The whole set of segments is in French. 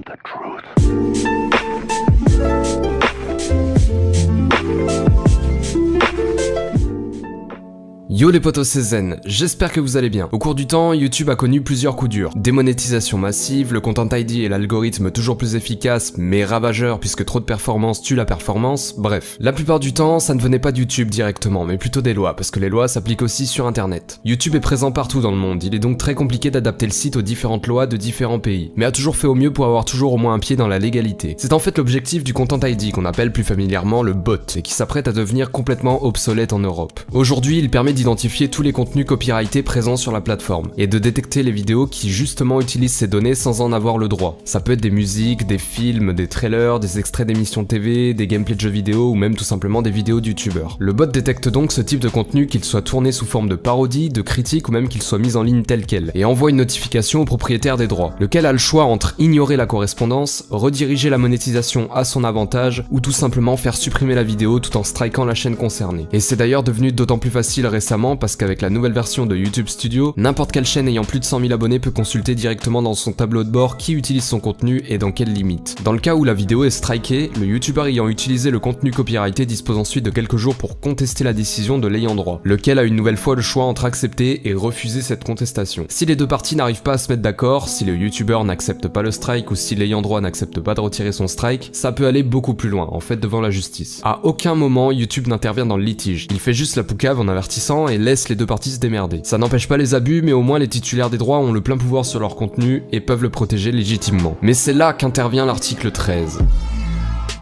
the truth. Yo les potos, c'est Zen, j'espère que vous allez bien. Au cours du temps, YouTube a connu plusieurs coups durs. Démonétisation massive, le Content ID et l'algorithme toujours plus efficace mais ravageur puisque trop de performance tue la performance, bref. La plupart du temps, ça ne venait pas de YouTube directement, mais plutôt des lois, parce que les lois s'appliquent aussi sur internet. YouTube est présent partout dans le monde, il est donc très compliqué d'adapter le site aux différentes lois de différents pays, mais a toujours fait au mieux pour avoir toujours au moins un pied dans la légalité. C'est en fait l'objectif du Content ID qu'on appelle plus familièrement le bot, et qui s'apprête à devenir complètement obsolète en Europe. Aujourd'hui, il permet d'identifier tous les contenus copyrightés présents sur la plateforme et de détecter les vidéos qui justement utilisent ces données sans en avoir le droit. Ça peut être des musiques, des films, des trailers, des extraits d'émissions TV, des gameplays de jeux vidéo ou même tout simplement des vidéos de youtubeurs. Le bot détecte donc ce type de contenu, qu'il soit tourné sous forme de parodie, de critique ou même qu'il soit mis en ligne tel quel, et envoie une notification au propriétaire des droits, lequel a le choix entre ignorer la correspondance, rediriger la monétisation à son avantage ou tout simplement faire supprimer la vidéo tout en strikant la chaîne concernée. Et c'est d'ailleurs devenu d'autant plus facile récemment parce qu'avec la nouvelle version de YouTube Studio, n'importe quelle chaîne ayant plus de 100 000 abonnés peut consulter directement dans son tableau de bord qui utilise son contenu et dans quelles limites. Dans le cas où la vidéo est strikée, le youtubeur ayant utilisé le contenu copyrighté dispose ensuite de quelques jours pour contester la décision de l'ayant droit, lequel a une nouvelle fois le choix entre accepter et refuser cette contestation. Si les deux parties n'arrivent pas à se mettre d'accord, si le youtubeur n'accepte pas le strike ou si l'ayant droit n'accepte pas de retirer son strike, ça peut aller beaucoup plus loin, en fait devant la justice. À aucun moment YouTube n'intervient dans le litige, il fait juste la poucave en avertissant et laisse les deux parties se démerder. Ça n'empêche pas les abus, mais au moins les titulaires des droits ont le plein pouvoir sur leur contenu et peuvent le protéger légitimement. Mais c'est là qu'intervient l'article 13.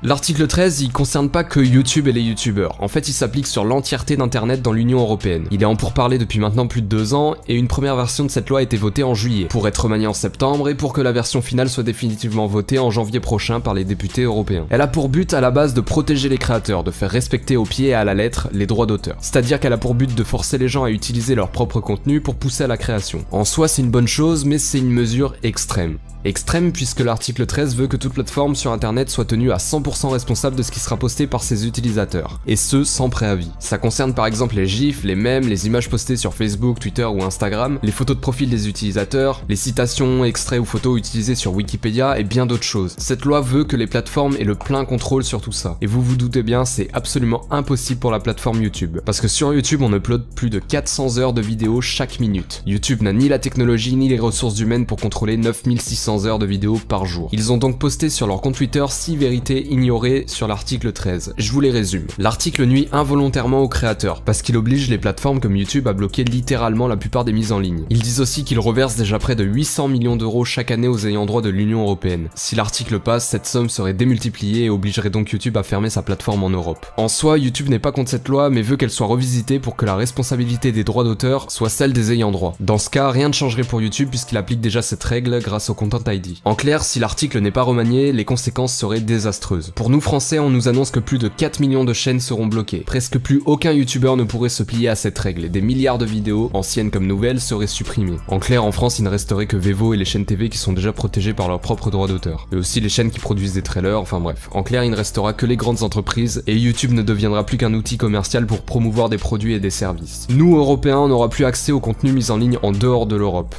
L'article 13, il concerne pas que YouTube et les youtubeurs. En fait, il s'applique sur l'entièreté d'internet dans l'Union Européenne. Il est en pourparlers depuis maintenant plus de 2 ans et une première version de cette loi a été votée en juillet, pour être remaniée en septembre et pour que la version finale soit définitivement votée en janvier prochain par les députés européens. Elle a pour but à la base de protéger les créateurs, de faire respecter au pied et à la lettre les droits d'auteur. C'est-à-dire qu'elle a pour but de forcer les gens à utiliser leur propre contenu pour pousser à la création. En soi, c'est une bonne chose, mais c'est une mesure extrême. Extrême puisque l'article 13 veut que toute plateforme sur internet soit tenue à 100% responsable de ce qui sera posté par ses utilisateurs, et ce sans préavis. Ça concerne par exemple les gifs, les mèmes, les images postées sur Facebook, Twitter ou Instagram, les photos de profil des utilisateurs, les citations, extraits ou photos utilisées sur Wikipédia et bien d'autres choses. Cette loi veut que les plateformes aient le plein contrôle sur tout ça, et vous vous doutez bien, c'est absolument impossible pour la plateforme YouTube, parce que sur YouTube on upload plus de 400 heures de vidéos chaque minute. YouTube n'a ni la technologie ni les ressources humaines pour contrôler 9600 heures de vidéos par jour. Ils ont donc posté sur leur compte Twitter 6 vérités ignorées sur l'article 13. Je vous les résume. L'article nuit involontairement aux créateurs, parce qu'il oblige les plateformes comme YouTube à bloquer littéralement la plupart des mises en ligne. Ils disent aussi qu'ils reversent déjà près de 800 millions d'euros chaque année aux ayants droit de l'Union Européenne. Si l'article passe, cette somme serait démultipliée et obligerait donc YouTube à fermer sa plateforme en Europe. En soi, YouTube n'est pas contre cette loi, mais veut qu'elle soit revisitée pour que la responsabilité des droits d'auteur soit celle des ayants droit. Dans ce cas, rien ne changerait pour YouTube puisqu'il applique déjà cette règle grâce au Content ID. En clair, si l'article n'est pas remanié, les conséquences seraient désastreuses. Pour nous français, on nous annonce que plus de 4 millions de chaînes seront bloquées. Presque plus aucun youtubeur ne pourrait se plier à cette règle et des milliards de vidéos, anciennes comme nouvelles, seraient supprimées. En clair, en France, il ne resterait que Vevo et les chaînes TV qui sont déjà protégées par leurs propres droits d'auteur. Et aussi les chaînes qui produisent des trailers, enfin bref. En clair, il ne restera que les grandes entreprises et YouTube ne deviendra plus qu'un outil commercial pour promouvoir des produits et des services. Nous, Européens, on n'aura plus accès au contenu mis en ligne en dehors de l'Europe.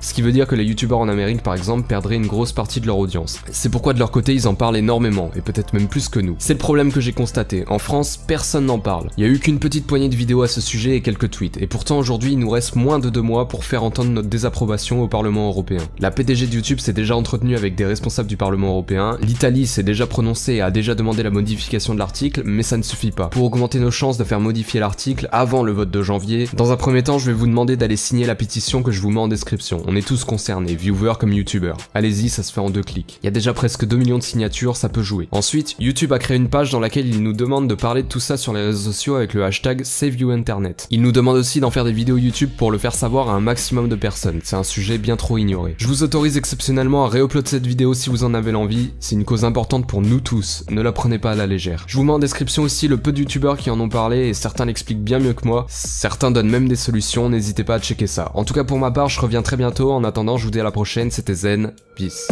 Ce qui veut dire que les youtubeurs en Amérique par exemple perdraient une grosse partie de leur audience. C'est pourquoi de leur côté ils en parlent énormément, et peut-être même plus que nous. C'est le problème que j'ai constaté, en France personne n'en parle. Il y a eu qu'une petite poignée de vidéos à ce sujet et quelques tweets, et pourtant aujourd'hui il nous reste moins de 2 mois pour faire entendre notre désapprobation au Parlement européen. La PDG de YouTube s'est déjà entretenue avec des responsables du Parlement européen, l'Italie s'est déjà prononcée et a déjà demandé la modification de l'article, mais ça ne suffit pas. Pour augmenter nos chances de faire modifier l'article avant le vote de janvier, dans un premier temps je vais vous demander d'aller signer la pétition que je vous mets en description. On est tous concernés, viewers comme youtubeurs. Allez-y, ça se fait en 2 clics. Il y a déjà presque 2 millions de signatures, ça peut jouer. Ensuite, YouTube a créé une page dans laquelle il nous demande de parler de tout ça sur les réseaux sociaux avec le hashtag SaveYouInternet. Il nous demande aussi d'en faire des vidéos YouTube pour le faire savoir à un maximum de personnes. C'est un sujet bien trop ignoré. Je vous autorise exceptionnellement à réuploader cette vidéo si vous en avez l'envie. C'est une cause importante pour nous tous. Ne la prenez pas à la légère. Je vous mets en description aussi le peu de youtubeurs qui en ont parlé et certains l'expliquent bien mieux que moi. Certains donnent même des solutions, n'hésitez pas à checker ça. En tout cas pour ma part, je reviens très bientôt. En attendant, je vous dis à la prochaine, c'était Zen, peace.